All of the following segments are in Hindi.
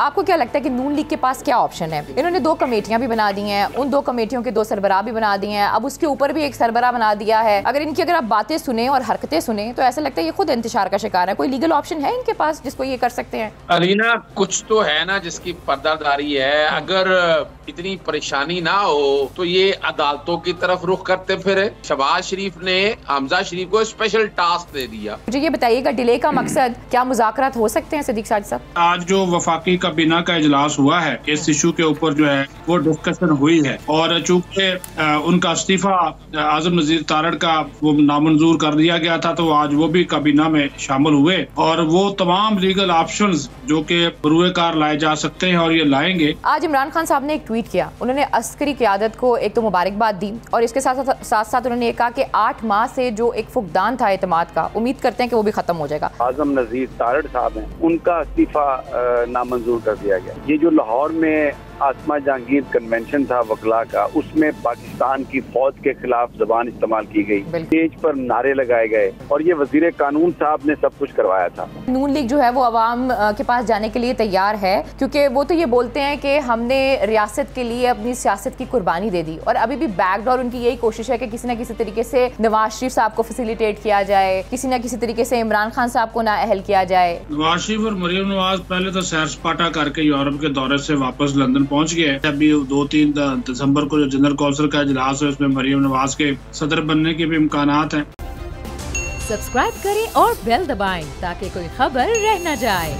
आपको क्या लगता है कि नून लीग के पास क्या ऑप्शन है? इन्होंने 2 कमेटियां भी बना दी हैं, उन 2 कमेटियों के 2 सरबराह भी बना दिए हैं, अब उसके ऊपर भी एक सरबराह बना दिया है। अगर इनकी अगर आप बातें सुने और हरकतें सुने तो ऐसा लगता है ये खुद इंतशार का शिकार है। कोई लीगल ऑप्शन है इनके पास जिसको ये कर सकते हैं? अरीना, कुछ तो है ना जिसकी पर्दादारी है। अगर इतनी परेशानी ना हो तो ये अदालतों की तरफ रुख करते फिरे। शहबाज शरीफ ने हमजा शरीफ को स्पेशल टास्क दे दिया। मुझे ये बताइएगा, डिले का मकसद क्या? मुज़ाकरात हो सकते हैं सिद्दीक साजिद साहब? आज जो वफाकी काबीना का इजलास हुआ है, इस इशू के ऊपर जो है वो डिस्कशन हुई है, और चूंकि उनका इस्तीफा आजम नजीर तारड़ का वो नामंजूर कर दिया गया था, तो आज वो भी काबीना में शामिल हुए और वो तमाम लीगल ऑप्शंस जो कि बरूए कार लाए जा सकते हैं और ये लाएंगे। आज इमरान खान साहब ने एक ट्वीट किया। उन्होंने अस्करी क़यादत को एक तो मुबारकबाद दी और इसके साथ साथ उन्होंने ये कहा कि 8 माह से जो एक फुकदान था एतमाद का, उम्मीद करते हैं कि वो भी खत्म हो जाएगा। आजम नजीर तारड़ साहब हैं, उनका इस्तीफा नामंजूर कर दिया गया। ये जो लाहौर में आसमा जहांगीर कन्वेंशन था वकला का, उसमें पाकिस्तान की फौज के खिलाफ जबान इस्तेमाल की गई, स्टेज पर नारे लगाए गए और ये वजीर कानून साहब ने सब कुछ करवाया था। नून लीग जो है वो अवाम के पास जाने के लिए तैयार है, क्योंकि वो तो ये बोलते हैं कि हमने रियासत के लिए अपनी सियासत की कुर्बानी दे दी, और अभी भी बैकडोर उनकी यही कोशिश है कि किसी न किसी तरीके से नवाज शरीफ साहब को फैसिलिटेट किया जाए, किसी न किसी तरीके से इमरान खान साहब को नाअहल किया जाए। नवाज शरीफ और मरियम नवाज पहले तो सैर सपाटा करके यूरोप के दौरे से वापस लंदन पहुंच गए। अभी 2-3 दिसंबर को जो जनरल कौंसिल का इजलास है, उसमें मरियम नवाज के सदर बनने के भी इम्कानात हैं। सब्सक्राइब करें और बेल दबाएं ताकि कोई खबर रह न जाए।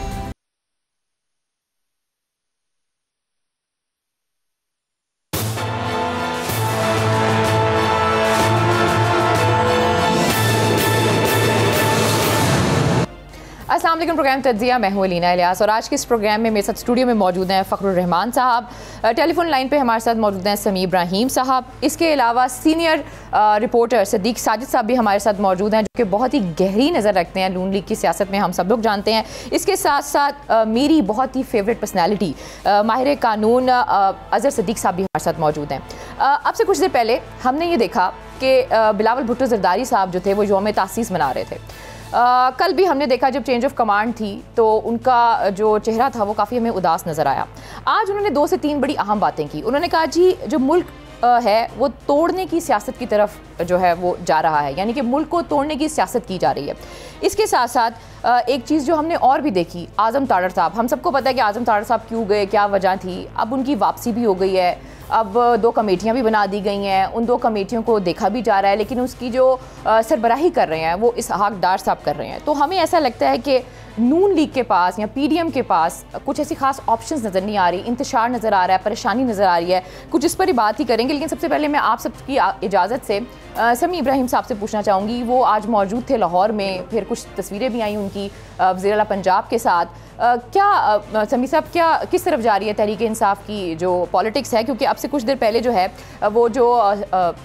अस्सलाम वालेकुम। प्रोग्राम तज्जिया, मैं हूं अलीना इलियास और आज के इस प्रोग्राम में मेरे साथ स्टूडियो में मौजूद हैं फ़खरुर रहमान साहब, टेलीफोन लाइन पे हमारे साथ मौजूद हैं समी इब्राहिम साहब, इसके अलावा सीनियर रिपोर्टर सिद्दीक साजिद साहब भी हमारे साथ मौजूद हैं, जो कि बहुत ही गहरी नज़र रखते हैं नून लीग की सियासत में, हम सब लोग जानते हैं। इसके साथ साथ मेरी बहुत ही फेवरेट पर्सनैलिटी माहिर कानून अज़हर सिद्दीक साहब भी हमारे साथ मौजूद हैं। अब से कुछ देर पहले हमने ये देखा कि बिलावल भुट्टो ज़रदारी साहब जो थे वो यौम तासीस मना रहे थे। कल भी हमने देखा जब चेंज ऑफ कमांड थी तो उनका जो चेहरा था वो काफ़ी हमें उदास नज़र आया। आज उन्होंने 2 से 3 बड़ी अहम बातें की। उन्होंने कहा जी जो मुल्क है वो तोड़ने की सियासत की तरफ जो है वो जा रहा है, यानी कि मुल्क को तोड़ने की सियासत की जा रही है। इसके साथ साथ एक चीज़ जो हमने और भी देखी, आज़म तारड़ साहब, हम सबको पता है कि आज़म तारड़ साहब क्यों गए, क्या वजह थी। अब उनकी वापसी भी हो गई है, अब 2 कमेटियां भी बना दी गई हैं, उन 2 कमेटियों को देखा भी जा रहा है, लेकिन उसकी जो सरबराही कर रहे हैं वो इसहाक डार साहब कर रहे हैं। तो हमें ऐसा लगता है कि नून लीग के पास या पीडीएम के पास कुछ ऐसी खास ऑप्शंस नज़र नहीं आ रही, इंतशार नज़र आ रहा है, परेशानी नज़र आ रही है। कुछ इस पर ही बात ही करेंगे, लेकिन सबसे पहले मैं आप सबकी इजाज़त से समी इब्राहिम साहब से पूछना चाहूँगी। वो आज मौजूद थे लाहौर में, फिर कुछ तस्वीरें भी आई उनकी वज़ीर आला पंजाब के साथ। क्या समी साहब, क्या किस तरफ जा रही है तहरीक इंसाफ की जो पॉलिटिक्स है? क्योंकि अब से कुछ देर पहले जो है वो जो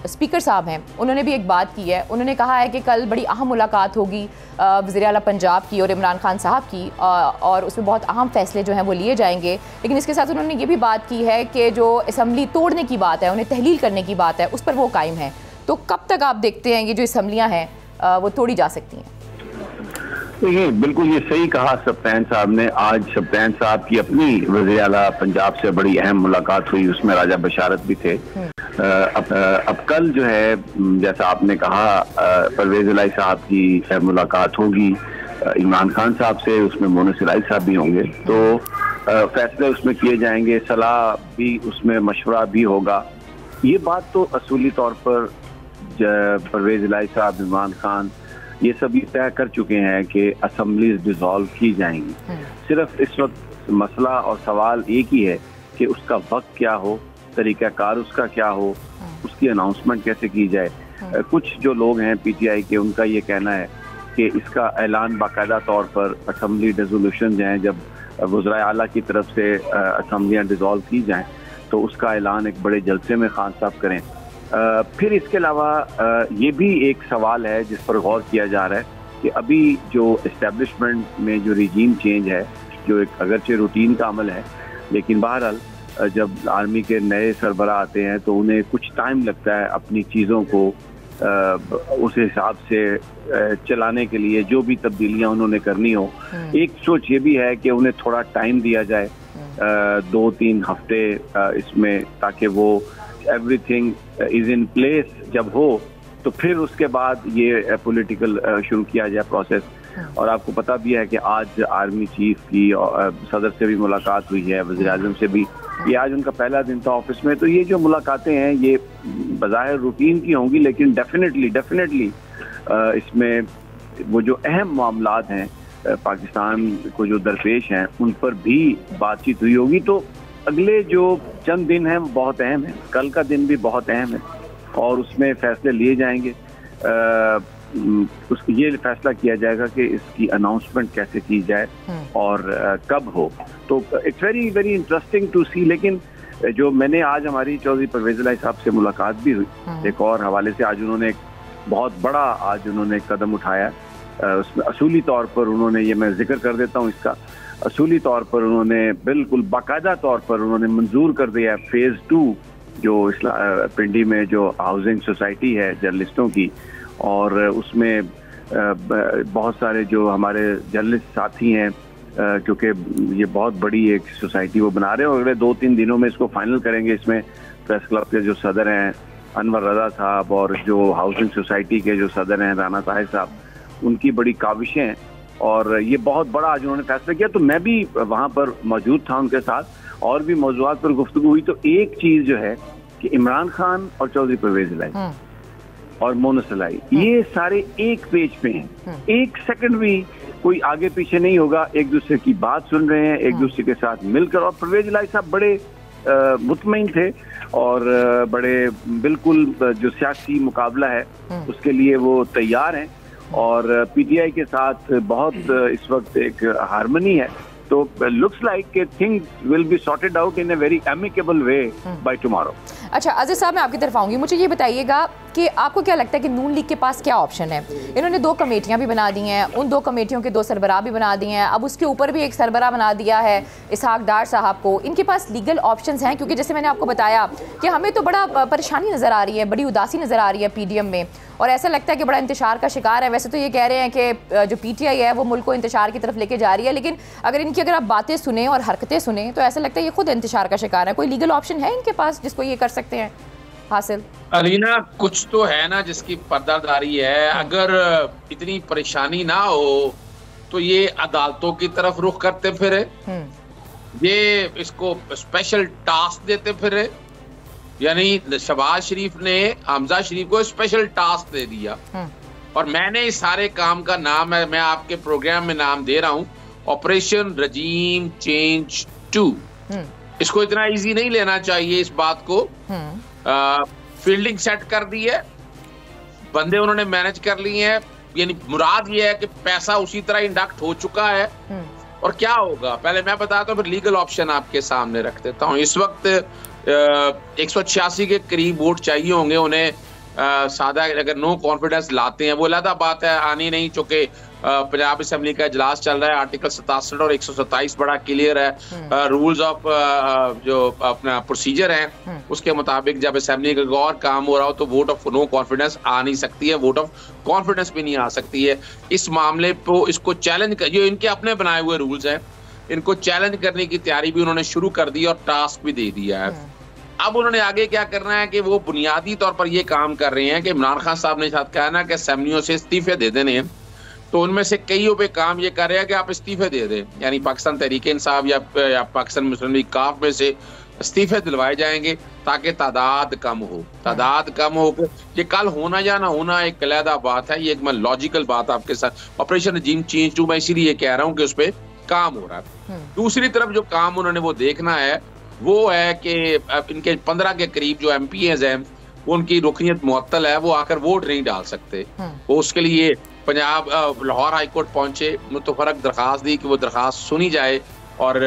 स्पीकर साहब हैं उन्होंने भी एक बात की है। उन्होंने कहा है कि कल बड़ी अहम मुलाकात होगी वज़ीर आला पंजाब की और इमरान खान साहब की, और उसमें बहुत अहम फैसले जो हैं वो लिए जाएंगे। लेकिन इसके साथ उन्होंने ये भी बात की है कि जो असम्बली तोड़ने की बात है, उन्हें तहलील करने की बात है, उस पर वो कायम है। तो कब तक आप देखते हैं ये जो असम्बलियाँ हैं वो तोड़ी जा सकती हैं? देखिए, बिल्कुल ये सही कहा सप्तान साहब ने। आज सप्तान साहब की अपनी वज़ीर आला पंजाब से बड़ी अहम मुलाकात हुई, उसमें राजा बशारत भी थे। अब कल जो है, जैसा आपने कहा, परवेज इलाही साहब की मुलाकात होगी इमरान खान साहब से, उसमें मोनस इलाही साहब भी होंगे, तो फैसले उसमें किए जाएंगे, सलाह भी उसमें, मशवरा भी होगा। ये बात तो असूली तौर पर परवेज इलाही साहब, इमरान खान, ये सब ये तय कर चुके हैं कि असम्बलीज डिसॉल्व की जाएंगी। सिर्फ इस वक्त मसला और सवाल एक ही है कि उसका वक्त क्या हो, तरीक़ाकार उसका क्या हो, उसकी अनाउंसमेंट कैसे की जाए। कुछ जो लोग हैं पीटीआई के, उनका ये कहना है कि इसका ऐलान बाकायदा तौर पर असम्बली डिसोल्यूशन हैं, जब वज़राए आला की तरफ से असम्बलियाँ डिसॉल्व की जाएँ तो उसका ऐलान एक बड़े जलसे में खान साहब करें। फिर इसके अलावा ये भी एक सवाल है जिस पर गौर किया जा रहा है कि अभी जो इस्टेब्लिशमेंट में जो रिजीम चेंज है, जो एक अगरचे रूटीन का अमल है, लेकिन बहरहाल जब आर्मी के नए सरबराह आते हैं तो उन्हें कुछ टाइम लगता है अपनी चीज़ों को उस हिसाब से चलाने के लिए, जो भी तब्दीलियां उन्होंने करनी हो। एक सोच ये भी है कि उन्हें थोड़ा टाइम दिया जाए 2-3 हफ्ते इसमें, ताकि वो एवरीथिंग इज इन प्लेस जब हो तो फिर उसके बाद ये पॉलिटिकल शुरू किया जाए प्रोसेस। और आपको पता भी है कि आज आर्मी चीफ की सदर से भी मुलाकात हुई है, वज़ीर आज़म से भी, ये आज उनका पहला दिन था ऑफिस में। तो ये जो मुलाकातें हैं ये बज़ाहिर रूटीन की होंगी, लेकिन डेफिनेटली इसमें वो जो अहम मामलात हैं पाकिस्तान को जो दरपेश हैं उन पर भी बातचीत हुई होगी। तो अगले जो चंद दिन हैं वो बहुत अहम है, कल का दिन भी बहुत अहम है और उसमें फैसले लिए जाएंगे। ये फैसला किया जाएगा कि इसकी अनाउंसमेंट कैसे की जाए और कब हो। तो it's very very interesting to see. लेकिन जो मैंने आज हमारी चौधरी परवेज़ इलाही साहब से मुलाकात भी हुई एक और हवाले से, आज उन्होंने एक बहुत बड़ा कदम उठाया। उसमें असूली तौर पर उन्होंने, ये मैं जिक्र कर देता हूँ इसका, असूली तौर पर उन्होंने बिल्कुल बाकायदा तौर पर उन्होंने मंजूर कर दिया फेज़ 2 जो पिंडी में जो हाउसिंग सोसाइटी है जर्नलिस्टों की, और उसमें बहुत सारे जो हमारे जर्नलिस्ट साथी हैं, क्योंकि ये बहुत बड़ी एक सोसाइटी वो बना रहे हैं और अगले 2-3 दिनों में इसको फाइनल करेंगे। इसमें प्रेस क्लब के जो सदर हैं अनवर रजा साहब और जो हाउसिंग सोसाइटी के जो सदर हैं राना ताहिर साहब, उनकी बड़ी काविशें हैं और ये बहुत बड़ा आज उन्होंने फैसला किया। तो मैं भी वहाँ पर मौजूद था उनके साथ और भी मौज़ूआत पर गुफ्तगू हुई। तो एक चीज़ जो है कि इमरान खान और चौधरी परवेज़ इलाही और मोनस इलाही ये सारे एक पेज पे हैं, एक सेकंड भी कोई आगे पीछे नहीं होगा, एक दूसरे की बात सुन रहे हैं, एक दूसरे के साथ मिलकर। और परवेज़ इलाही साहब बड़े मुतमईन थे और बड़े बिल्कुल जो सियासी मुकाबला है उसके लिए वो तैयार हैं और पीटीआई के साथ बहुत इस वक्त एक हार्मनी है। तो लुक्स लाइक कि things will be sorted out in a very amicable way by tomorrow. अच्छा अज़ीज़ साहब, मैं आपकी तरफ आऊँगी। मुझे ये बताइएगा कि आपको क्या लगता है कि नून लीग के पास क्या ऑप्शन है? इन्होंने 2 कमेटियाँ भी बना दी हैं, उन 2 कमेटियों के 2 सरबराह भी बना दिए हैं, अब उसके ऊपर भी एक सरबराह बना दिया है इसहाक डार साहब को। इनके पास लीगल ऑप्शंस हैं? क्योंकि जैसे मैंने आपको बताया कि हमें तो बड़ा परेशानी नज़र आ रही है, बड़ी उदासी नज़र आ रही है पीडीएम में और ऐसा लगता है कि बड़ा इंतशार का शिकार है। वैसे तो ये कह रहे हैं कि जो पीटीआई है वो मुल्क को इंतशार की तरफ लेके जा रही है, लेकिन अगर आप बातें सुने और हरकतें सुने तो ऐसा लगता है ये खुद इंतशार का शिकार है। कोई लीगल ऑप्शन है इनके पास जिसको ये कर सकते हैं हासिल? अलीना, कुछ तो है ना जिसकी पर्दादारी है। अगर इतनी परेशानी ना हो तो ये अदालतों की तरफ रुख करते फिरे, ये इसको स्पेशल टास्क देते फिरे। यानी शहबाज शरीफ ने हमजा शरीफ को स्पेशल टास्क दे दिया और मैंने इस सारे काम का नाम है, मैं आपके प्रोग्राम में नाम दे रहा हूं, ऑपरेशन रजीम चेंज 2। इसको इतना इजी नहीं लेना चाहिए इस बात को। फील्डिंग सेट कर दी है, बंदे उन्होंने मैनेज कर लिए हैं, यानी मुराद ये है कि पैसा उसी तरह इंडक्ट हो चुका है। और क्या होगा पहले मैं बताता हूँ, फिर लीगल ऑप्शन आपके सामने रख देता हूँ। इस वक्त 186 के करीब वोट चाहिए होंगे उन्हें। सादा अगर नो कॉन्फिडेंस लाते हैं वो अलग बात है, आनी नहीं, चूंकि पंजाब असेंबली का इजलास चल रहा है। आर्टिकल 67 और 127 बड़ा क्लियर है। रूल्स ऑफ जो अपना प्रोसीजर है उसके मुताबिक जब असेंबली का गौर काम हो रहा हो तो वोट ऑफ नो कॉन्फिडेंस आ नहीं सकती है, वोट ऑफ कॉन्फिडेंस भी नहीं आ सकती है। इस मामले को इसको चैलेंज कर, जो इनके अपने बनाए हुए रूल्स हैं, इनको चैलेंज करने की तैयारी भी उन्होंने शुरू कर दी और टास्क भी दे दिया है। अब उन्होंने आगे क्या करना है कि वो बुनियादी तौर पर ये काम कर रहे हैं कि इमरान खान साहब ने साथ कहा ना कि असेंबलियों से इस्तीफे दे देने हैं, तो उनमें से कईयों पे काम ये कर रहे हैं कि आप इस्तीफे दे दें, यानी पाकिस्तान तहरीक इंसाफ या पाकिस्तान मुस्लिम लीग काफ में से इस्तीफे दिलवाए जाएंगे ताकि तादाद कम हो। तादाद कम हो, ये कल होना या ना होना एक अलहदा बात है, ये एक मैं लॉजिकल बात आपके साथ। ऑपरेशन रजीम चेंज 2 मैं इसीलिए कह रहा हूँ कि उस पर काम हो रहा है। दूसरी तरफ जो काम उन्होंने वो देखना है वो है कि इनके 15 के करीब जो MPs हैं उनकी रुकनीत मुअत्तल है, वो आकर वोट नहीं डाल सकते। वो उसके लिए पंजाब लाहौर हाई कोर्ट पहुंचे, मुतफरक दरखास्त दी कि वो दरखास्त सुनी जाए और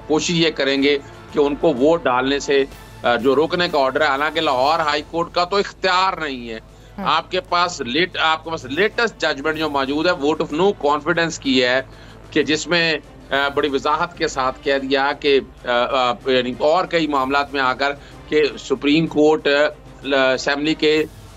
कोशिश ये करेंगे कि उनको वोट डालने से जो रोकने का ऑर्डर है, हालांकि लाहौर हाई कोर्ट का तो इख्तियार नहीं है। आपके पास लेटेस्ट जजमेंट जो मौजूद है वोट ऑफ नो कॉन्फिडेंस की है कि जिसमें बड़ी वजाहत के साथ कह दिया कि यानी और कई मामलात में आकर कि सुप्रीम कोर्ट असेंबली के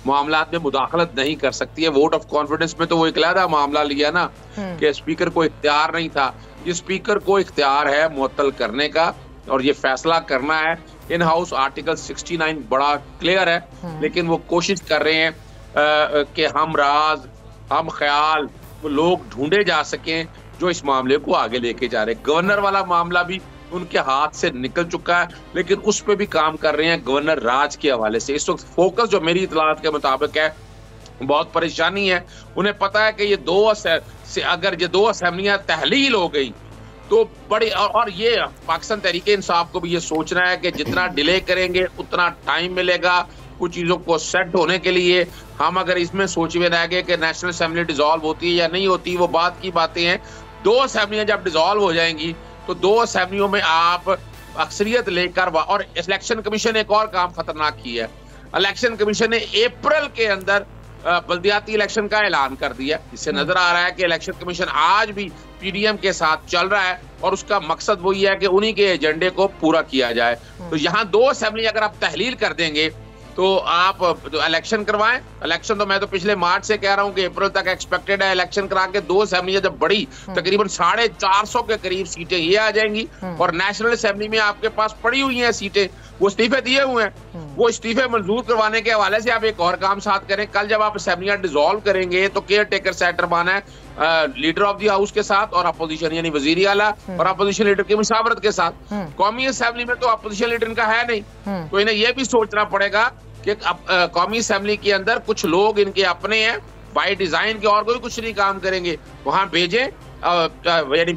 मामलात में मुदाखलत नहीं कर सकती है। वोट ऑफ कॉन्फिडेंस में तो वो एक अलहदा मामला लिया ना कि स्पीकर को इख्तियार नहीं था। जिस स्पीकर को इख्तियार है मुअत्तल करने का और ये फैसला करना है इन हाउस। आर्टिकल 69 बड़ा क्लियर है, लेकिन वो कोशिश कर रहे हैं कि हम राज, हम ख्याल, वो लोग ढूंढे जा सकें जो इस मामले को आगे लेके जा रहे हैं। गवर्नर वाला मामला भी उनके हाथ से निकल चुका है, लेकिन उस पर भी काम कर रहे हैं गवर्नर राज के हवाले से। इस वक्त फोकस जो मेरी इतलात के मुताबिक है, बहुत परेशानी है। उन्हें पता है कि ये अगर ये दो असेंबलियां तहलील हो गई तो बड़ी, और ये पाकिस्तान तहरीक इंसाफ को भी ये सोचना है कि जितना डिले करेंगे उतना टाइम मिलेगा कुछ चीज़ों को सेट होने के लिए। हम अगर इसमें सोच में रह गए कि नेशनल असेंबली डिसॉल्व होती है या नहीं होती, वो बात की बातें हैं। दो असेंबलियां जब डिसॉल्व हो जाएंगी तो दो असेंबलियों में आप अक्सरियत लेकर, और इलेक्शन कमीशन ने एक और काम खतरनाक किया है। इलेक्शन कमीशन ने अप्रैल के अंदर बल्दियाती इलेक्शन का ऐलान कर दिया। इससे नजर आ रहा है कि इलेक्शन कमीशन आज भी पीडीएम के साथ चल रहा है और उसका मकसद वही है कि उन्हीं के एजेंडे को पूरा किया जाए। तो यहाँ दो असेंबली अगर आप तहलील कर देंगे तो आप इलेक्शन करवाएं। इलेक्शन तो मैं तो पिछले मार्च से कह रहा हूं कि अप्रैल तक एक्सपेक्टेड है। इलेक्शन करा के दो असेंबलियां जब बड़ी तकरीबन 450 के करीब सीटें ये आ जाएंगी, और नेशनल असेंबली में आपके पास पड़ी हुई हैं सीटें, वो इस्तीफे दिए हुए हैं, वो इस्तीफे मंजूर करवाने के हवाले से आप एक और काम साथ करें। कल जब आप असेंबलियां डिसॉल्व करेंगे तो केयर टेकर सेट करवाना है लीडर ऑफ द हाउस के साथ और अपोजिशन यानी वजीर आला और अपोजिशन लीडर की मुशावरत के साथ। कौमी असेंबली में तो अपोजिशन लीडर इनका है नहीं, तो इन्हें यह भी सोचना पड़ेगा कि कौमी असेंबली के अंदर कुछ लोग इनके अपने हैं बाय डिजाइन के, और कोई कुछ नहीं काम करेंगे, वहां भेजें, यानी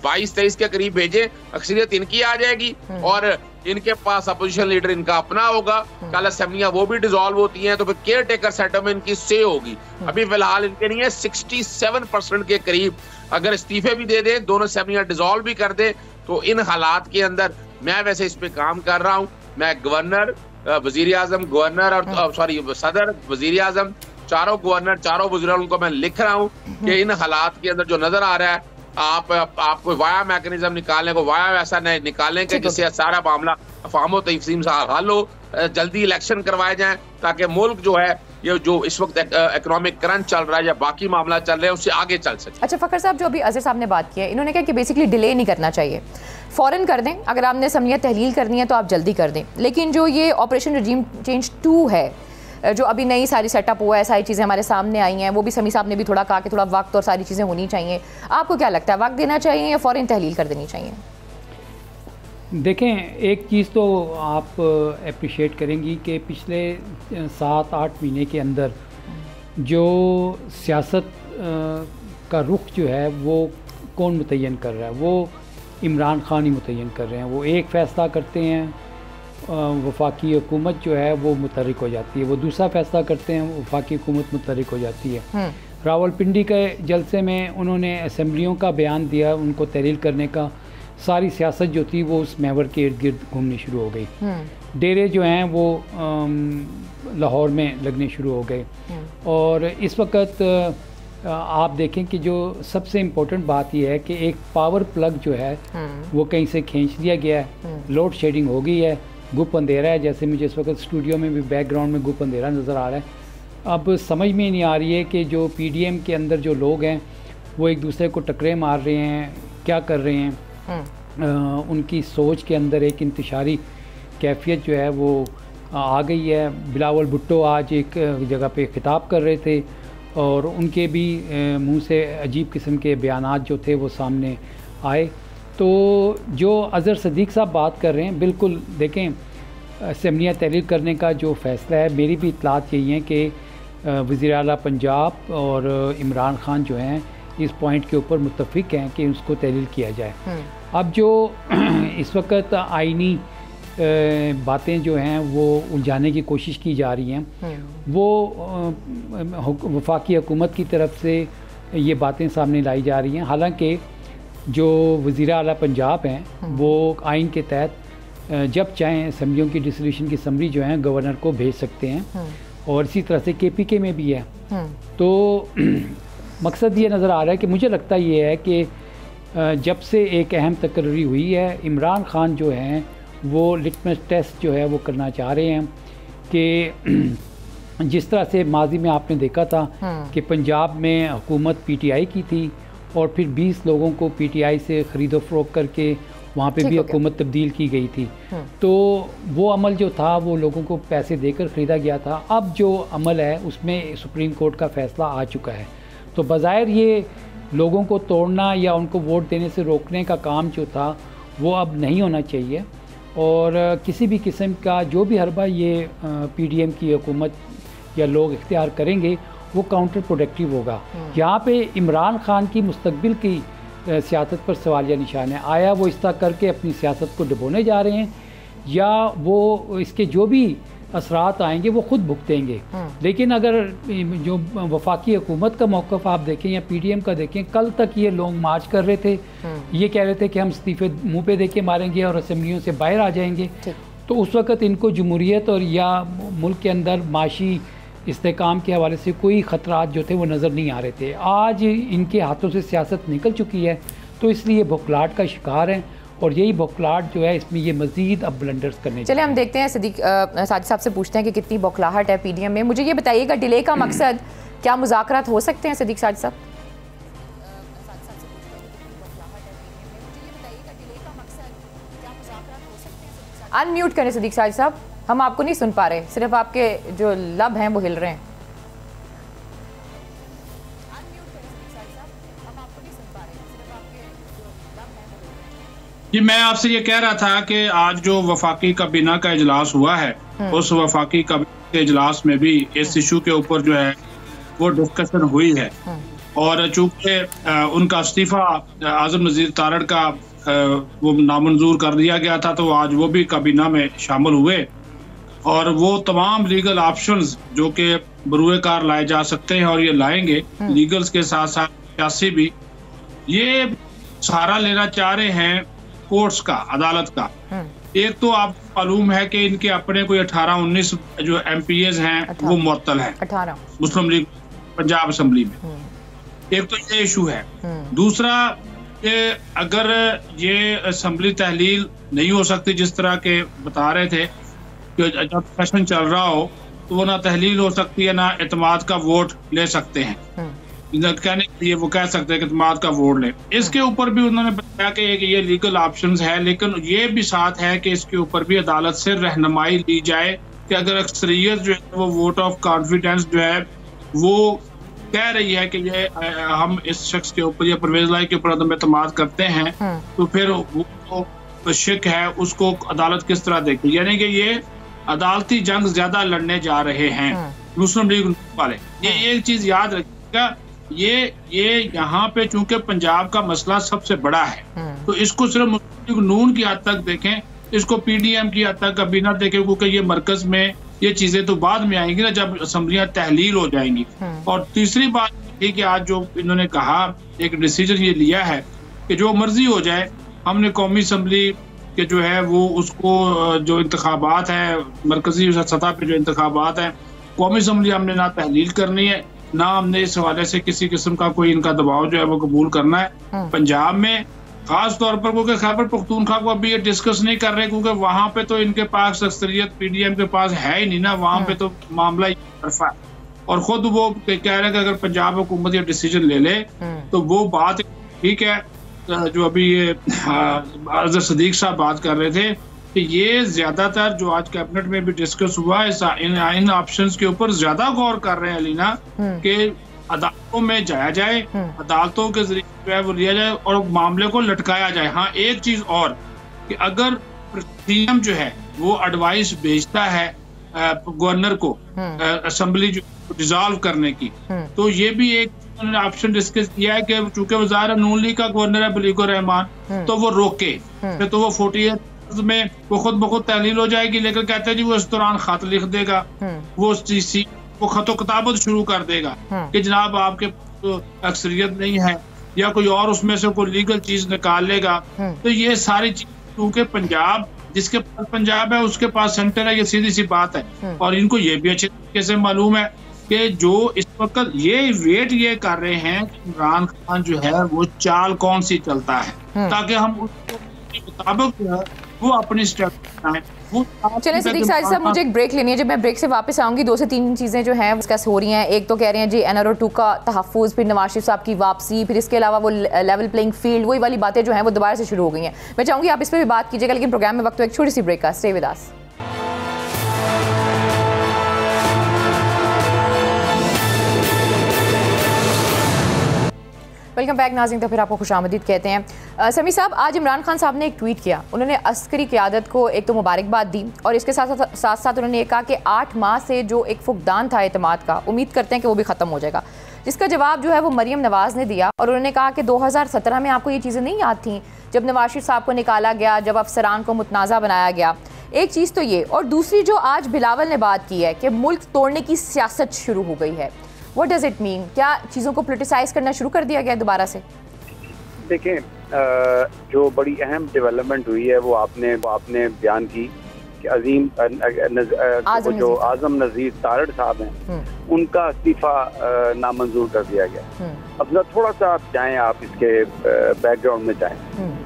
22-23 के करीब भेजें, अक्सरियत इनकी आ जाएगी और इनके पास अपोजिशन लीडर इनका अपना होगा। कल असेंबलियां वो भी डिसॉल्व होती हैं तो फिर केयर टेकर सेटअप में इनकी से होगी। अभी फिलहाल इनके नहीं है, 67% के करीब अगर इस्तीफे भी दे दें, दोनों असेंबलियां डिसॉल्व भी कर दे, तो इन हालात के अंदर मैं वैसे इस पे काम कर रहा हूँ। मैं गवर्नर, वजीर आजम, गवर्नर और सदर, वजीर आजम, चारों गवर्नर, चारों वज़ीर उनको मैं लिख रहा हूँ कि इन हालात के अंदर जो नजर आ रहा है आप कोई वाया मैकेनिज्म निकालें, को वाया ऐसा नहीं निकालें कि जिससे सारा मामला अफवाह तकसीम से हल हो, जल्दी इलेक्शन करवाए जाएं ताकि मुल्क जो है ये जो इस वक्त इकोनॉमिक क्रंच चल रहा है या बाकी मामला चल रहे हैं उससे आगे चल सके। अच्छा फ़खर साहब, जो अभी अज़हर साहब ने बात की है, इन्होंने कहा कि बेसिकली डिले नहीं करना चाहिए, फ़ौरन कर दें। अगर आपने असेंबलियां तहलील करनी है तो आप जल्दी कर दें, लेकिन जो ये ऑपरेशन रजीम चेंज 2 है, जो अभी नई सारी सेटअप हुआ है, सारी चीज़ें हमारे सामने आई हैं, वो भी समी साहब ने भी थोड़ा कहा कि थोड़ा वक्त और सारी चीज़ें होनी चाहिए। आपको क्या लगता है, वक्त देना चाहिए या फ़ौरन तहलील कर देनी चाहिए? देखें, एक चीज़ तो आप अप्रिशिएट करेंगी कि पिछले 7-8 महीने के अंदर जो सियासत का रुख जो है वो कौन मुतय्यन कर रहा है, वो इमरान खान ही मुतय्यन कर रहे हैं। वो एक फ़ैसला करते हैं, वफाकी हुकूमत जो है वो मुतहरिक हो जाती है, वो दूसरा फ़ैसला करते हैं, वफाकी हुकूमत मुतहरिक हो जाती है। रावलपिंडी के जलसे में उन्होंने असम्बलियों का बयान दिया, उनको तहरील करने का, सारी सियासत जो थी वो उस महवर के इर्द गिर्द घूमनी शुरू हो गई। डेरे जो हैं वो लाहौर में लगने शुरू हो गए। और इस वक्त आप देखें कि जो सबसे इम्पोर्टेंट बात यह है कि एक पावर प्लग जो है वो कहीं से खींच दिया गया है, लोड शेडिंग हो गई है, गुप अंधेरा है। जैसे मुझे इस वक्त स्टूडियो में भी बैकग्राउंड में गुप अंधेरा नज़र आ रहा है। अब समझ में नहीं आ रही है कि जो पीडीएम के अंदर जो लोग हैं वो एक दूसरे को टकरे मार रहे हैं, क्या कर रहे हैं। उनकी सोच के अंदर एक इंतशारी कैफियत जो है वो आ गई है। बिलावल भुट्टो आज एक जगह पे खिताब कर रहे थे और उनके भी मुंह से अजीब किस्म के बयानात जो थे वो सामने आए। तो जो अज़हर सदीक़ साहब बात कर रहे हैं, बिल्कुल देखें, असम्बलियाँ तहलील करने का जो फ़ैसला है, मेरी भी इतलात यही है कि वज़ीर आला पंजाब और इमरान खान जो हैं इस पॉइंट के ऊपर मुत्तफ़िक हैं कि उसको तहलील किया जाए। अब जो इस वक्त आइनी बातें जो हैं वो उलझाने की कोशिश की जा रही हैं, वो वफाकी हुकूमत की तरफ से ये बातें सामने लाई जा रही हैं। हालांकि जो वज़ीर आला पंजाब हैं वो आइन के तहत जब चाहें असम्बलियों की डिसोल्यूशन की समरी जो है गवर्नर को भेज सकते हैं, और इसी तरह से केपीके में भी है। तो मकसद ये नज़र आ रहा है कि मुझे लगता ये है कि जब से एक अहम तकरीर हुई है, इमरान खान जो हैं वो लिटमस टेस्ट जो है वो करना चाह रहे हैं कि जिस तरह से माजी में आपने देखा था कि पंजाब में हुकूमत पीटीआई की थी और फिर 20 लोगों को पीटीआई से ख़रीदो फ़रोख्त करके वहाँ पे भी हुकूमत तब्दील की गई थी। तो वो अमल जो था वो लोगों को पैसे देकर ख़रीदा गया था। अब जो अमल है उसमें सुप्रीम कोर्ट का फ़ैसला आ चुका है। तो बज़ाहिर ये लोगों को तोड़ना या उनको वोट देने से रोकने का काम जो था वो अब नहीं होना चाहिए। और किसी भी किस्म का जो भी हरबा ये PDM की हुकूमत या लोग इख्तियार करेंगे वो काउंटर प्रोडक्टिव होगा। यहाँ पे इमरान खान की मुस्तकबिल की सियासत पर सवालिया निशान है। आया वो इस तरह करके अपनी सियासत को डुबोने जा रहे हैं या वो इसके जो भी असरात आएंगे वो ख़ुद भुगतेंगे। लेकिन अगर जो वफाकी हुकूमत का मौक़िफ़ आप देखें या PDM का देखें, कल तक ये लोग मार्च कर रहे थे, ये कह रहे थे कि हम इस्तीफ़े मुँह पे दे के मारेंगे और असम्बलियों से बाहर आ जाएंगे। तो उस वक़्त इनको जमहूरियत और या मुल्क के अंदर माशी इस्तेकाम के हवाले से कोई ख़तरात जो थे वो नज़र नहीं आ रहे थे। आज इनके हाथों से सियासत निकल चुकी है तो इसलिए बौखलाहट का शिकार हैं और यही बौखलाहट जो है इसमें ये मज़ीद अब ब्लंडर्स करने। चलिए हम देखते हैं साजिद साहब से पूछते हैं कि कितनी बौखलाहट है PDM में। मुझे ये बताइएगा डिले का मकसद क्या मुज़ाकरात हो सकते हैं साजिद साहब? अनम्यूट करें साजिद साहब, हम आपको नहीं सुन पा रहे, सिर्फ आपके जो लब हैं वो हिल रहे हैं। जी मैं आपसे ये कह रहा था कि आज जो वफाकी काबीना का इजलास हुआ है उस वफाकी काबीना के इजलास में भी इस इशू के ऊपर जो है वो डिस्कशन हुई है। और चूंकि उनका इस्तीफा आज़म नज़ीर तारड़ का वो नामंजूर कर दिया गया था तो आज वो भी काबीना में शामिल हुए और वो तमाम लीगल ऑप्शंस जो कि बरूए कार लाए जा सकते हैं और ये लाएंगे, लीगल्स के साथ साथ सियासी भी ये सहारा लेना चाह रहे हैं कोर्ट्स का, अदालत का। एक तो आप मालूम है कि इनके अपने कोई 18-19 जो MPAs हैं वो मुअत्तल हैं 18 मुस्लिम लीग पंजाब असम्बली में। एक तो ये इशू है। दूसरा कि अगर ये असम्बली तहलील नहीं हो सकती जिस तरह के बता रहे थे कि जब सेशन चल रहा हो तो वो ना तहलील हो सकती है ना एतमाद का वोट ले सकते हैं। कहने के लिए वो कह सकते हैं कि एतमाद का वोट ले। इसके ऊपर भी उन्होंने बताया कि ये लीगल ऑप्शंस है, लेकिन ये भी साथ है कि इसके ऊपर भी अदालत से रहनुमाई ली जाए कि अगर अक्सरियत जो है वो वोट ऑफ कॉन्फिडेंस जो है वो कह रही है कि ये हम इस शख्स के ऊपर या परवेज लाई के ऊपर अदम एतमाद करते हैं तो फिर वो शिक है उसको अदालत किस तरह देखेगी। यानी कि ये अदालती जंग ज्यादा लड़ने जा रहे हैं मुस्लिम लीग वाले। ये एक चीज याद रखिएगा, ये यहाँ पे चूंकि पंजाब का मसला सबसे बड़ा है तो इसको सिर्फ मुस्लिम लीग नून की हद तक देखें, इसको PDM की हद तक कभी ना देखें, क्योंकि ये मरकज में ये चीजें तो बाद में आएंगी ना जब असम्बलियां तहलील हो जाएंगी। और तीसरी बात थी कि आज जो इन्होंने कहा एक डिसीजन ये लिया है कि जो मर्जी हो जाए हमने कौमी असम्बली के जो है वो उसको जो इंतखाबात है मरकजी सतह पे जो इंतखाबात है कौमी असम्बली हमने ना तहलील करनी है ना हमने इस हवाले से किसी किस्म का कोई इनका दबाव जो है वो कबूल करना है। पंजाब में खास तौर पर क्योंकि खैबर पख्तूनख्वा को अभी ये डिस्कस नहीं कर रहे क्योंकि वहां पे तो इनके पास अक्सरियत PDM के पास है ही नहीं ना, वहां पे तो मामला तरफा है। और खुद वो कह रहे हैं कि अगर पंजाब हुकूमत ये डिसीजन ले ले तो वो बात ठीक है। जो अभी ये अजहर सदीक साहब बात कर रहे थे कि ये ज्यादातर जो आज कैबिनेट में भी डिस्कस हुआ है इन ऑप्शंस के ऊपर ज्यादा गौर कर रहे हैं अलीना कि अदालतों में जाया जाए, अदालतों के जरिए जो है वो लिया जाए और मामले को लटकाया जाए। हाँ एक चीज और कि अगर CM जो है वो एडवाइस भेजता है गवर्नर को असेंबली जो डिसॉल्व करने की तो ये भी एक उन्होंने ऑप्शन डिस्कस किया है कि चूंकि वज़ार नून लीग का गवर्नर है बलीगुर रहमान तो वो रोके तो वो 48 में वो खुद ब खुद तहलील हो जाएगी, लेकिन कहते हैं जी वो इस दौरान खत लिख देगा, वो खतो किताबत शुरू कर देगा कि जनाब आपके अक्सरियत नहीं है या कोई और उसमें से कोई लीगल चीज निकाल लेगा। तो ये सारी चीज क्योंकि पंजाब जिसके पास पंजाब है उसके पास सेंटर है, ये सीधी सी बात है। और इनको ये भी अच्छे तरीके से मालूम है कि जो इस वक्त ये वेट ये कर रहे हैं कि इमरान खान जो है वो चाल कौन सी चलता है ताकि हम उसके मुताबिक वो अपनी स्ट्रेटजी बनाए। चलें सिद्दीक साहब, मुझे एक ब्रेक लेनी है। जब मैं ब्रेक से वापस आऊँगी 2 से 3 चीज़ें जो हैं डिस्कस हो रही हैं। एक तो कह रहे हैं जी NRO 2 का तहफ़्फ़ुज़, फिर नवाज शरीफ साहब की वापसी, फिर इसके अलावा वो लेवल प्लेइंग फील्ड, वही वाली बातें जो हैं वो दोबारा से शुरू हो गई हैं। मैं चाहूँगी आप इस पर भी बात कीजिएगा, लेकिन प्रोग्राम में वक्त तो एक छोटी सी ब्रेक का। Stay with us. Welcome back नाज़रीन। तो फिर आपको खुशामदीद कहते हैं। समी साहब, आज इमरान खान साहब ने एक ट्वीट किया। उन्होंने अस्करी क़यादत को एक तो मुबारकबाद दी और इसके साथ साथ उन्होंने ये कहा कि 8 माह से जो एक फुकदान था एतमाद का, उम्मीद करते हैं कि वो भी ख़त्म हो जाएगा। जिसका जवाब जो है वो मरियम नवाज़ ने दिया और उन्होंने कहा कि 2017 में आपको ये चीज़ें नहीं याद थी जब नवाज शरीफ साहब को निकाला गया, जब अफसरान को मुतनाज़ा बनाया गया। एक चीज़ तो ये, और दूसरी जो आज बिलावल ने बात की है कि मुल्क तोड़ने की सियासत शुरू हो गई है। What does it mean? क्या चीज़ों को पोलिटिसाइज करना शुरू कर दिया गया दोबारा से? देखें, जो बड़ी अहम डेवलपमेंट हुई है वो आपने बयान की कि जो आज़म नज़ीर तारड़ साहब हैं उनका इस्तीफ़ा नामंजूर कर दिया गया। अब ना थोड़ा सा आप जाएं, आप इसके बैकग्राउंड में जाएं।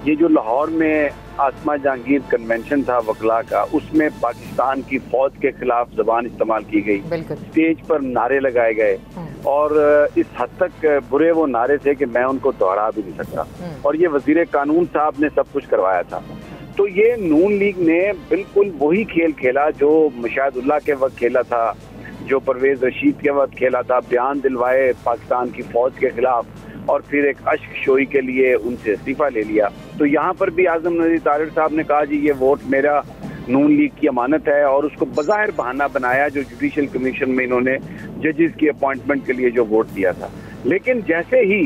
ये जो लाहौर में आसमा जहांगीर कन्वेंशन था वकला का, उसमें पाकिस्तान की फौज के खिलाफ जबान इस्तेमाल की गई, स्टेज पर नारे लगाए गए और इस हद तक बुरे वो नारे थे कि मैं उनको दोहरा भी नहीं सकता। और ये वजीर कानून साहब ने सब कुछ करवाया था। तो ये नून लीग ने बिल्कुल वही खेल खेला जो मुशाहिदुल्लाह के वक्त खेला था, जो परवेज रशीद के वक्त खेला था। बयान दिलवाए पाकिस्तान की फौज के खिलाफ और फिर एक अश्क शोई के लिए उनसे इस्तीफा ले लिया। तो यहाँ पर भी आज़म नज़ीर तारड़ साहब ने कहा जी ये वोट मेरा नून लीग की अमानत है, और उसको बज़ाहिर बहाना बनाया जो जुडिशल कमीशन में इन्होंने जजेस की अपॉइंटमेंट के लिए जो वोट दिया था। लेकिन जैसे ही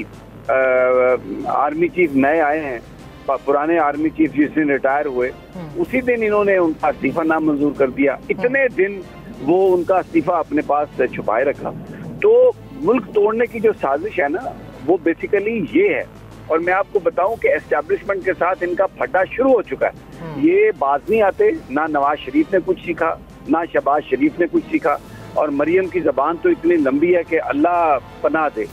आर्मी चीफ नए आए हैं, पुराने आर्मी चीफ जिस दिन रिटायर हुए उसी दिन इन्होंने उनका इस्तीफा नामंजूर कर दिया। इतने दिन वो उनका इस्तीफा अपने पास छुपाए रखा। तो मुल्क तोड़ने की जो साजिश है ना, वो बेसिकली ये है। और मैं आपको बताऊं कि एस्टैब्लिशमेंट के साथ इनका फटा शुरू हो चुका है। ये बाज नहीं आते, ना नवाज शरीफ ने कुछ सीखा, ना शहबाज शरीफ ने कुछ सीखा, और मरियम की जबान तो इतनी लंबी है कि अल्लाह पनाह दे।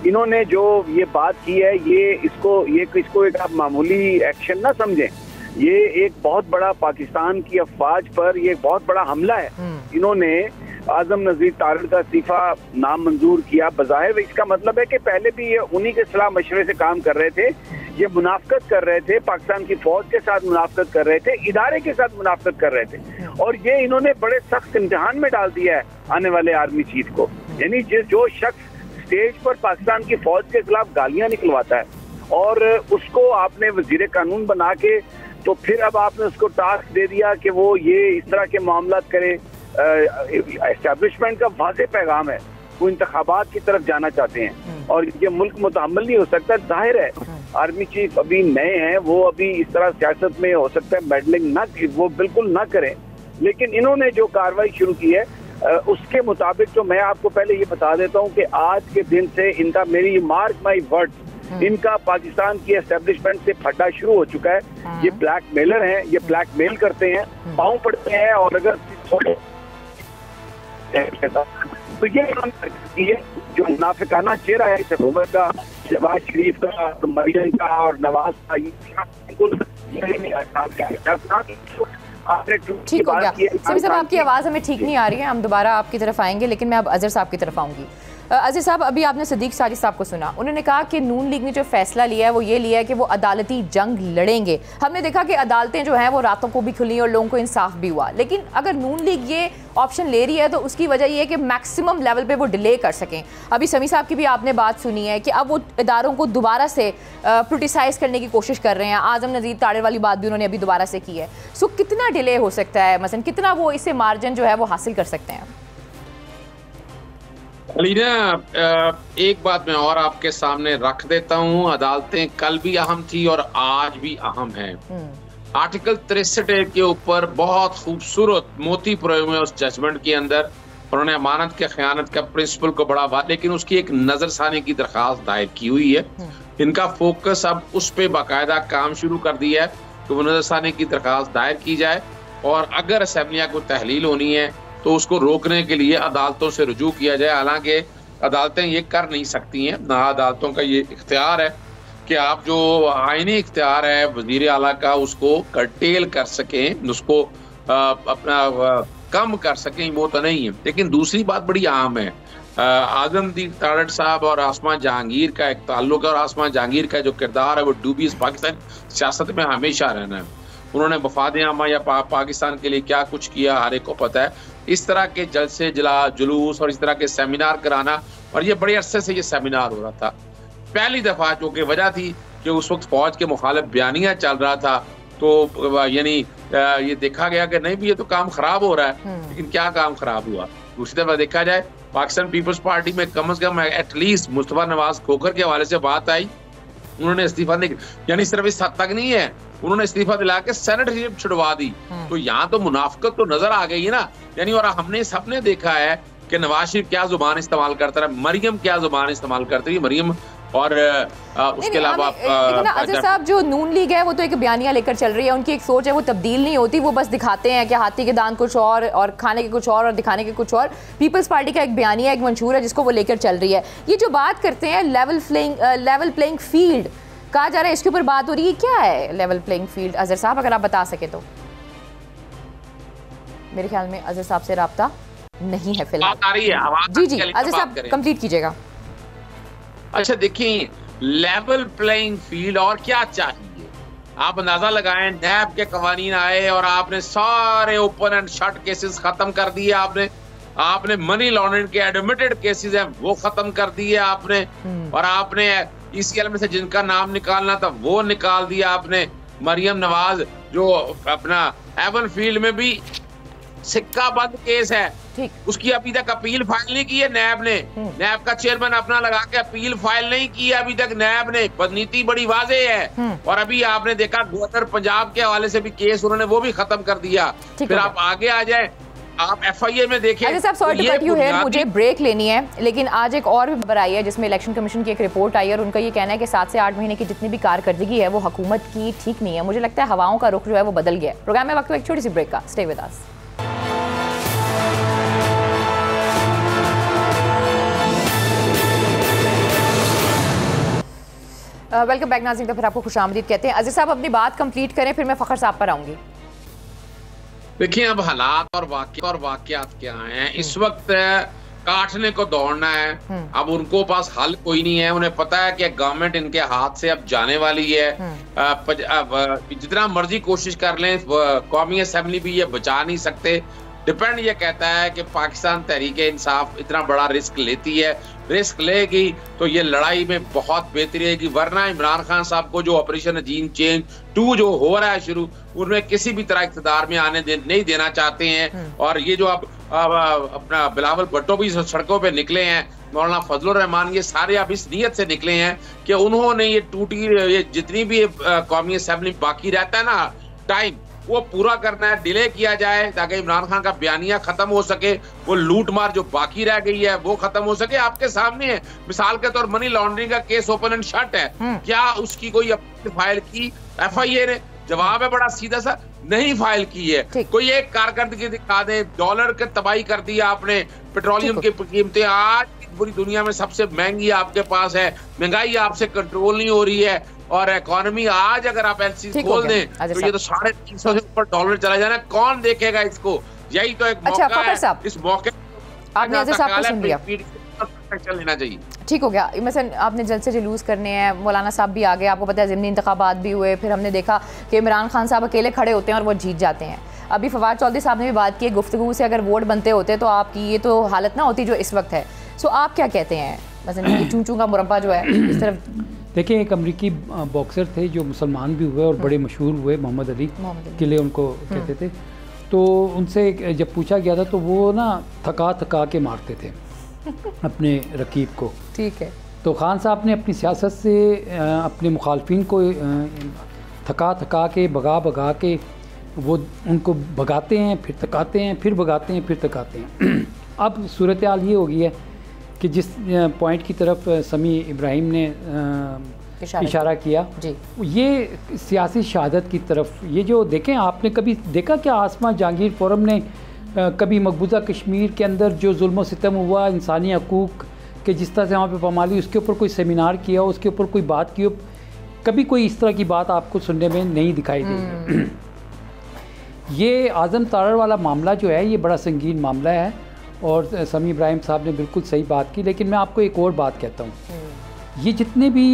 इन्होंने जो ये बात की है, ये इसको एक आप मामूली एक्शन ना समझें। ये एक बहुत बड़ा पाकिस्तान की अफवाज पर ये बहुत बड़ा हमला है। इन्होंने आज़म नज़ीर तारड़ का इस्तीफा नामंजूर किया। बज़ाहिर इसका मतलब है कि पहले भी ये उन्हीं के सलाह मशवरे से काम कर रहे थे। ये मुनाफकत कर रहे थे, पाकिस्तान की फौज के साथ मुनाफकत कर रहे थे, इदारे के साथ मुनाफकत कर रहे थे, और ये इन्होंने बड़े सख्त इम्तिहान में डाल दिया है आने वाले आर्मी चीफ को। यानी जो शख्स स्टेज पर पाकिस्तान की फौज के खिलाफ गालियां निकलवाता है और उसको आपने वजीर कानून बना के, तो फिर अब आपने उसको टास्क दे दिया कि वो ये इस तरह के मामला करे। एस्टैब्लिशमेंट का वाज़ेह पैगाम है, वो इंतखाबात की तरफ जाना चाहते हैं और ये मुल्क मुतहम्मिल नहीं हो सकता। जाहिर है आर्मी चीफ अभी नए हैं, वो अभी इस तरह सियासत में हो सकता है मेडलिंग ना, वो बिल्कुल ना करें। लेकिन इन्होंने जो कार्रवाई शुरू की है उसके मुताबिक, तो मैं आपको पहले ये बता देता हूँ कि आज के दिन से इनका, मेरी मार्क माई वर्ड्स, इनका पाकिस्तान की एस्टेब्लिशमेंट से फटा शुरू हो चुका है। ये ब्लैकमेलर हैं, ये ब्लैकमेल करते हैं, पाँव पड़ते हैं, और अगर थोड़े तो ये जो मुनाफिकाना चेहरा है इस हुकूमत का, शहबाज शरीफ का, मरियम का और नवाज का, ठीक हो गया। सभी साहब आपकी आवाज़ हमें ठीक नहीं आ रही है, हम दोबारा आपकी तरफ आएंगे, लेकिन मैं अब अजहर साहब की तरफ आऊँगी। अजहर साहब, अभी आपने सिद्दीक साजिद साहब को सुना, उन्होंने कहा कि नून लीग ने जो फैसला लिया है वो ये लिया है कि वो अदालती जंग लड़ेंगे। हमने देखा कि अदालतें जो हैं वो रातों को भी खुली और लोगों को इंसाफ भी हुआ, लेकिन अगर नून लीग ये ऑप्शन ले रही है तो उसकी वजह ये है कि मैक्सिमम लेवल पे वो डिले कर सकें। अभी समी साहब की भी आपने बात सुनी है कि अब वो इदारों को दोबारा से पोलिटिसाइज करने की कोशिश कर रहे हैं। आज़म नज़ीर तारड़ वाली बात भी उन्होंने अभी दोबारा से की है। सो कितना डिले हो सकता है, मसलन कितना वो इससे मार्जिन जो है वो हासिल कर सकते हैं? अलीना, एक बात मैं और आपके सामने रख देता हूँ। अदालतें कल भी अहम थी और आज भी अहम है। आर्टिकल 63 के ऊपर बहुत खूबसूरत मोती परोए हुए उस जजमेंट के अंदर। उन्होंने अमानत के खयानत का प्रिंसिपल को बढ़ावा, लेकिन उसकी एक नजरसानी की दरखास्त दायर की हुई है। इनका फोकस अब उस पर बाकायदा काम शुरू कर दिया है कि वो नजरसानी की दरखास्त दायर की जाए, और अगर असम्बलियाँ को तहलील होनी है तो उसको रोकने के लिए अदालतों से रुजू किया जाए। हालांकि अदालतें ये कर नहीं सकती हैं, ना अदालतों का ये इख्तियार है। कि आप जो आईनी इख्तियार है वजीर आला का उसको कर्टेल कर सकें, उसको अपना कम कर सकें, वो तो नहीं है। लेकिन दूसरी बात बड़ी आम है, आजमदीन तारड़ साहब और आसमा जहांगीर का एक ताल्लुक है, और आसमा जहांगीर का जो किरदार है वो डूबी पाकिस्तान सियासत में हमेशा रहना है। उन्होंने वफाद आमा या पाकिस्तान के लिए क्या कुछ किया हर एक को पता है। इस तरह के जलसे जुलूस और इस तरह के सेमिनार कराना, और ये बड़े अरसे से ये सेमिनार हो रहा था। पहली दफा जो कि वजह थी कि उस वक्त फौज के मुखालिफ बयानिया चल रहा था, तो यानी ये देखा गया कि नहीं भी ये तो काम खराब हो रहा है, लेकिन क्या काम खराब हुआ। दूसरी दफा देखा जाए पाकिस्तान पीपल्स पार्टी में कम से कम एटलीस्ट मुस्तफा नवाज खोखर के हवाले से बात आई, उन्होंने इस्तीफा नहीं, यानी सिर्फ इस हद तक नहीं है, उन्होंने इस्तीफा दिला के सेनेटरशिप छुड़वा दी। तो यहाँ तो मुनाफिकत तो नजर आ गई है ना, यानी। और हमने सबने देखा है कि नवाज शरीफ क्या जुबान इस्तेमाल करता है, मरियम क्या जुबान इस्तेमाल करती है, मरियम। और उसके अलावा अजहर साहब, जो नून लीग है वो तो एक बयानिया लेकर चल रही है, उनकी एक सोच है, वो तब्दील नहीं होती, वो बस दिखाते हैं कि हाथी के दांत कुछ और खाने के कुछ और दिखाने के कुछ और। पीपल्स पार्टी का एक बयानिया, एक मंशूर है जिसको वो लेकर चल रही है। ये जो बात करते हैं लेवल प्लेइंग फील्ड कहा जा रहा है, इसके ऊपर बात हो रही है, क्या है लेवल प्लेइंग फील्ड? अजहर साहब अगर आप बता सके तो। मेरे ख्याल में अजहर साहब से राब्ता नहीं है फिलहाल। जी अजहर साहब कंप्लीट कीजिएगा। अच्छा देखिए, लेवल प्लेइंग फील्ड और क्या चाहिए, आप अंदाजा लगाएं। नैब के कवानीन आए और आपने सारे ओपन एंड शट केसेस खत्म कर दिए, आपने मनी लॉन्ड्रिंग के एडमिटेड केसेस हैं वो खत्म कर दिए आपने, और आपने ECL में से जिनका नाम निकालना था वो निकाल दिया आपने। मरियम नवाज जो अपना एवन फील्ड में भी सिक्का बंद केस है, उसकी अभी तक अपील फाइल नहीं की है नैब ने। नैब का चेयरमैन अपना लगा के अपील फाइल नहीं की है अभी तक नैब ने। नीति बड़ी वाज़ेह है। और अभी आपने देखा गवर्नर पंजाब के हवाले से भी केस उन्होंने वो भी खत्म कर दिया। फिर आप आगे आ जाए, आप FIA में देखें। अच्छा साहब, sorry to cut you here, मुझे ब्रेक लेनी है, लेकिन आज एक और भी खबर आई है जिसमें इलेक्शन कमीशन की एक रिपोर्ट आई है, और उनका ये कहना है कि 7 से 8 महीने की जितनी भी कारकर्दगी है वो हुकूमत की ठीक नहीं है। मुझे लगता है हवाओं का रुख जो है वो बदल गया है। प्रोग्राम में वक्त एक छोटी सी ब्रेक का, stay with us. Welcome back नाज़रीन, तो फिर आपको खुशामदीद कहते हैं। अज़ीज़ साहब अपनी बात कंप्लीट करें, फिर मैं फ़खर साहब पर आऊँगी। देखिए, अब हालात और वाक़यात क्या हैं। इस वक्त काटने को दौड़ना है, अब उनको पास हल कोई नहीं है। उन्हें पता है कि गवर्नमेंट इनके हाथ से अब जाने वाली है। जितना मर्जी कोशिश कर लें, कौमी असेंबली भी ये बचा नहीं सकते। डिपेंड ये कहता है कि पाकिस्तान तहरीक इंसाफ इतना बड़ा रिस्क लेती है, रिस्क लेगी तो ये लड़ाई में बहुत बेहतरी रहेगी। वरना इमरान खान साहब को जो ऑपरेशन अजीम चेंज 2 जो हो रहा है शुरू, उनमें किसी भी तरह इक़्तिदार में आने नहीं देना चाहते हैं। और ये जो अब अपना बिलावल भुट्टो भी सड़कों पे निकले हैं, मौलाना फजलुर रहमान, ये सारे अब इस नीयत से निकले हैं कि उन्होंने ये जितनी भी कौमी असेंबली बाकी रहता है ना टाइम, वो पूरा करना है, डिले किया जाए ताकि इमरान खान का बयानिया खत्म हो सके, वो लूट मार जो बाकी रह गई है वो खत्म हो सके। आपके सामने है, मिसाल के तौर मनी लॉन्ड्रिंग का केस ओपन एंड शट है, क्या उसकी कोई फाइल की FIA ने? जवाब है बड़ा सीधा सा, नहीं फाइल की है। कोई एक कारकर्दगी दिखा दे। डॉलर के तबाही कर दिया आपने, पेट्रोलियम की कीमतें आज पूरी दुनिया में सबसे महंगी आपके पास है, महंगाई आपसे कंट्रोल नहीं हो रही है, और इकोनॉमी आज अगर आप LC खोल दें तो ये तो $350 से ऊपर डॉलर चला जाना। कौन देखेगा इसको? यही तो एक मौका है। इस मौके आपने अज़ीज़ साहब को सुन लिया, चल लेना चाहिए। ठीक हो गया। मसलन आपने जलसे जुलूस करने हैं, मौलाना साहब भी आ गए, आपको पता है ज़िमनी इंतखाबात भी हुए, फिर हमने देखा कि इमरान खान साहब अकेले खड़े होते हैं और वो जीत जाते हैं। अभी फवाद चौधरी साहब ने भी बात की, गुफ्तगू से अगर वोट बनते होते तो आपकी ये तो हालत ना होती जो इस वक्त है। सो आप क्या कहते हैं? मसलन ये चूं का मुरब्बा जो है इस तरफ। देखिए, एक अमरीकी बॉक्सर थे जो मुसलमान भी हुए और बड़े मशहूर हुए, मोहम्मद अली किले उनको कहते थे। तो उनसे जब पूछा गया था तो वो ना थका के मारते थे अपने रकीब को। ठीक है। तो खान साहब ने अपनी सियासत से अपने मुखालफिन को थका के भगा के वो उनको भगाते हैं, फिर थकाते हैं, फिर भगाते हैं, फिर थकाते हैं। अब सूरत हाल ये हो गई है कि जिस पॉइंट की तरफ समी इब्राहिम ने इशारा किया जी, ये सियासी शहादत की तरफ। ये जो देखें, आपने कभी देखा क्या आसमा जहांगीर फोरम ने कभी मकबूजा कश्मीर के अंदर जो जुल्म सितम हुआ, इंसानी हकूक़ के जिस तरह से वहाँ पे पामाली, उसके ऊपर कोई सेमिनार किया, उसके ऊपर कोई बात की हो? कभी कोई इस तरह की बात आपको सुनने में नहीं दिखाई देगी। ये आज़म तारड़ वाला मामला जो है ये बड़ा संगीन मामला है और समी इब्राहिम साहब ने बिल्कुल सही बात की, लेकिन मैं आपको एक और बात कहता हूँ, ये जितने भी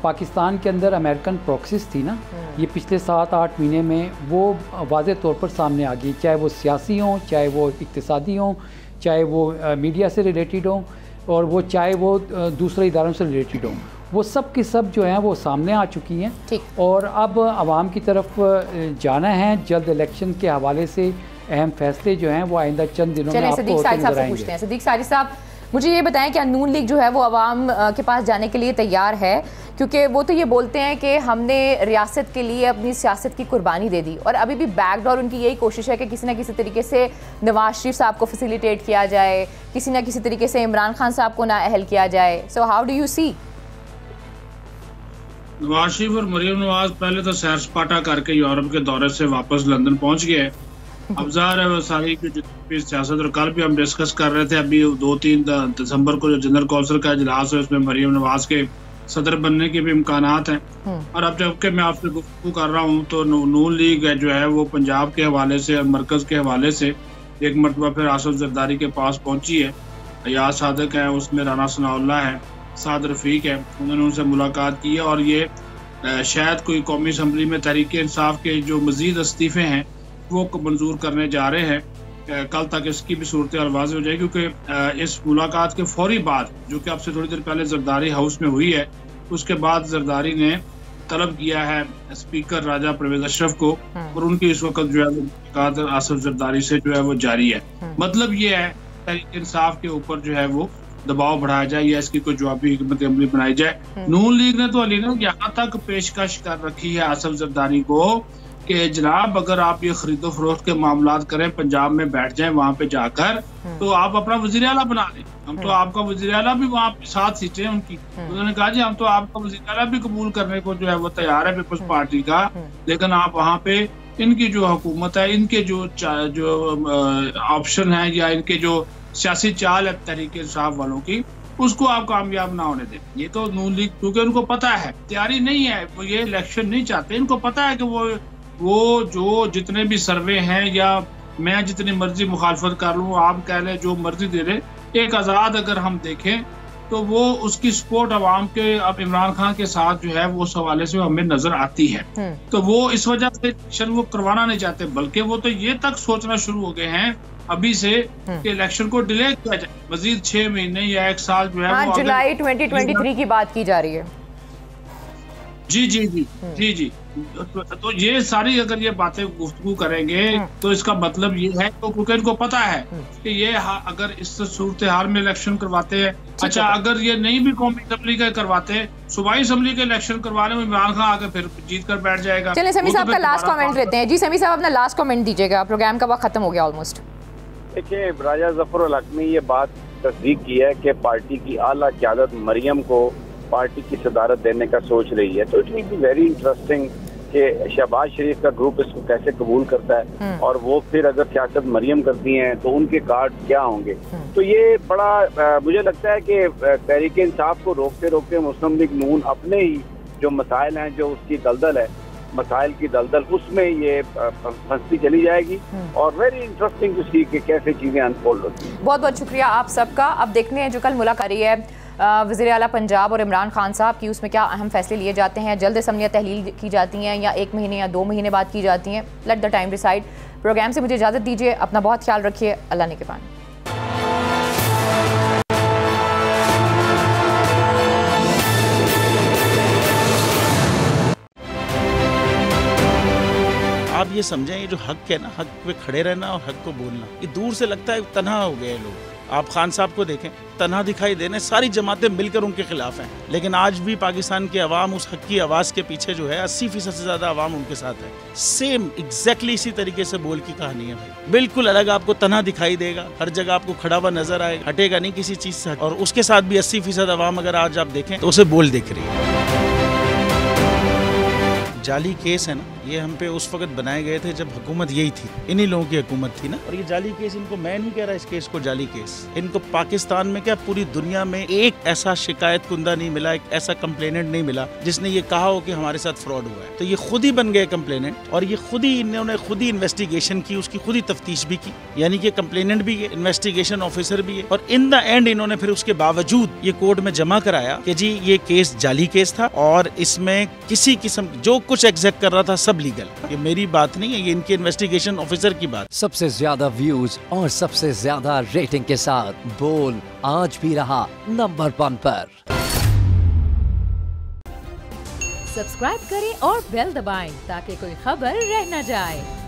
पाकिस्तान के अंदर अमेरिकन प्रॉक्सीज थी ना, ये पिछले 7-8 महीने में वो वाज़े तौर पर सामने आ गई, चाहे वो सियासी हों, चाहे वो इक़्तिसादी हों, चाहे वो मीडिया से रिलेटेड हों, और वो चाहे वो दूसरे इदारों से रिलेटेड हों, वो सब की सब जो हैं वो सामने आ चुकी हैं। और अब आवाम की तरफ जाना है, जल्द इलेक्शन के हवाले से अहम फैसले जो हैं वो आइंदा चंद दिनों में आपको होते नजर आएंगे। सदीक सारिस साहब, मुझे ये बताएं कि नून लीग जो है वो आवाम के पास जाने के लिए तैयार है, क्योंकि वो तो ये बोलते हैं कि हमने रियासत के लिए अपनी सियासत की कुर्बानी दे दी, और अभी भी बैकडोर उनकी यही कोशिश है कि किसी न किसी तरीके से नवाज शरीफ साहब को फैसिलिटेट किया जाए, किसी न किसी तरीके से इमरान खान साहब को नाअहल किया जाए। So how do you see? Nawaz Sharif और मरियम नवाज पहले तो सैर सपाटा करके यूरोप के दौरे से वापस लंदन पहुंच गए। अब ज़ाहिर है वो सारी की जितनी सियासत, और कल भी हम डिस्कस कर रहे थे, अभी 2-3 दिसंबर को जो जनरल कौंसिल का इजलास है उसमें मरियम नवाज के सदर बनने के भी इम्कानात हैं। और अब जबकि मैं आपसे गुफ्तगू कर रहा हूँ तो नून लीग जो है वो पंजाब के हवाले से और मरकज़ के हवाले से एक मरतबा फिर आसफ जरदारी के पास पहुँची है। अयाज सादिक है, उसमें राना सनाउल्लाह है, साद रफीक है, उन्होंने उनसे मुलाकात की है। और ये शायद कोई कौमी असम्बली में तहरीक इंसाफ के जो मजीद इस्तीफ़े हैं वो मंजूर करने जा रहे हैं। कल तक इसकी भी सूरत हाल वाज़ेह हो जाएगी, क्योंकि इस मुलाकात के फौरी बाद, जो कि आपसे थोड़ी देर पहले जरदारी हाउस में हुई है, उसके बाद जरदारी ने तलब किया है स्पीकर राजा परवेज अशरफ को, और उनकी इस वक्त जो है मुलाकात आसफ जरदारी से जो है वो जारी है। मतलब ये है तहरीक इंसाफ के ऊपर जो है वो दबाव बढ़ाया जाए या इसकी कोई जवाबी हिकमत अमली बनाई जाए। नून लीग ने तो अली ना यहाँ तक पेशकश कर रखी है आसफ जरदारी को कि जनाब अगर आप ये खरीदो फरोख्त के मामलात करें, पंजाब में बैठ जाएं वहाँ पे जाकर, तो आप अपना वज़ीर आला बना लें, हम तो आपका वज़ीर आला भी वहाँ 7 सीटें उनकी। उन्होंने कहा जी हम तो आपका वज़ीर आला भी कबूल करने को जो है वो तैयार है पीपल्स पार्टी का, लेकिन आप वहाँ पे इनकी जो हुकूमत है, इनके जो ऑप्शन है या इनके जो सियासी चाल है तहरीक इंसाफ वालों की, उसको आप कामयाब ना होने दें। ये तो नून लीग, क्योंकि उनको पता है तैयारी नहीं है, वो ये इलेक्शन नहीं चाहते, इनको पता है कि वो जो जितने भी सर्वे हैं या मैं जितनी मर्जी मुखालफत कर लूँ, आप कह लें जो मर्जी दे रहे, एक आज़ाद अगर हम देखें तो वो उसकी सपोर्ट अवाम के अब इमरान खान के साथ जो है वो उस हवाले से हमें नजर आती है। तो वो इस वजह से इलेक्शन वो करवाना नहीं चाहते, बल्कि वो तो ये तक सोचना शुरू हो गए हैं अभी से कि इलेक्शन को डिले किया जाए मजीद 6 महीने या 1 साल जो है वो जुलाई 2023 की बात की जा रही है। जी जी जी जी जी तो ये सारी अगर ये बातें गुफ्तगू करेंगे तो इसका मतलब ये है, तो क्योंकि इनको पता है कि ये अगर इस सूरत हाल में इलेक्शन करवाते हैं, अच्छा अगर ये नहीं भी कौमी असम्बली का करवाते, सूबाई असम्बली के इलेक्शन करवाने में इमरान खान आके फिर जीत कर बैठ जाएगा। चलिए समी साहब का लास्ट कमेंट लेते हैं। जी समी साहब अपना लास्ट कमेंट दीजिएगा, प्रोग्राम का वक्त खत्म हो गया ऑलमोस्ट। देखिए, राजा जफर उल हक ने ये बात तस्दीक की है कि पार्टी की आला क़यादत मरियम को पार्टी की सदारत देने का सोच रही है, तो it will be very interesting कि शहबाज शरीफ का ग्रुप इसको कैसे कबूल करता है, और वो फिर अगर सियासत मरियम करती हैं तो उनके कार्ड क्या होंगे। तो ये बड़ा मुझे लगता है कि तहरीक इंसाफ को रोकते रोकते मुस्लिम लीग नून अपने ही जो मसाइल हैं, जो उसकी दलदल है, मसाइल की दलदल, उसमें ये फंसती चली जाएगी, और वेरी इंटरेस्टिंग टू सी कि कैसे चीज़ें अनफोल्ड होती हैं। बहुत बहुत शुक्रिया आप सबका। अब देखते हैं जो कल मुलाकात है वज़ीर आला पंजाब और इमरान खान साहब की, उसमें क्या अहम फैसले लिए जाते हैं, जल्द असम्बलियाँ तहलील की जाती हैं या 1 महीने या 2 महीने बाद की जाती हैं। Let the time decide. Program से मुझे इजाज़त दीजिए, अपना बहुत ख्याल रखिए, अल्लाह ने के पान। आप ये समझें, ये जो हक है ना, हक पे खड़े रहना और हक को बोलना, ये दूर से लगता है तन्हा हो गए लोग। आप खान साहब को देखें, तन्हा दिखाई देने, सारी जमातें मिलकर उनके खिलाफ हैं, लेकिन आज भी पाकिस्तान के अवाम उस हक की आवाज़ के पीछे जो है 80% से ज़्यादा अवाम उनके साथ है। सेम एग्जैक्टली इसी तरीके से बोल की कहानी है भाई, बिल्कुल अलग आपको तन्हा दिखाई देगा, हर जगह आपको खड़ा हुआ नजर आएगा, हटेगा नहीं किसी चीज़ से, और उसके साथ भी 80% अवाम अगर आज आप देखें तो उसे बोल दिख रही है। जाली केस है ना, ये हम पे उस वक्त बनाए गए थे जब हुकूमत यही थी, इन्हीं लोगों की हुकूमत थी ना। और ये जाली केस, इनको मैं नहीं कह रहा इस केस को जाली केस, इनको पाकिस्तान में क्या पूरी दुनिया में एक ऐसा शिकायत कुंदा नहीं मिला, एक ऐसा कंप्लेनेंट नहीं मिला जिसने ये कहा हो कि हमारे साथ फ्रॉड हुआ है। तो ये खुद ही बन गए कंप्लेनेंट और ये खुद ही इन्होंने खुद ही इन्वेस्टिगेशन की, उसकी खुद ही तफ्तीश भी की, यानी कि कंप्लेनेंट भी है, इन्वेस्टिगेशन ऑफिसर भी है। और इन द एंड इन्होंने फिर उसके बावजूद ये कोर्ट में जमा कराया कि जी ये केस जाली केस था और इसमें किसी किस्म जो कुछ एग्जैक्ट कर रहा था सब लीगल। ये मेरी बात नहीं है, ये इनके इन्वेस्टिगेशन ऑफिसर की बात। सबसे ज्यादा व्यूज और सबसे ज्यादा रेटिंग के साथ बोल आज भी रहा नंबर 1 पर। सब्सक्राइब करें और बेल दबाएं ताकि कोई खबर रह न जाए।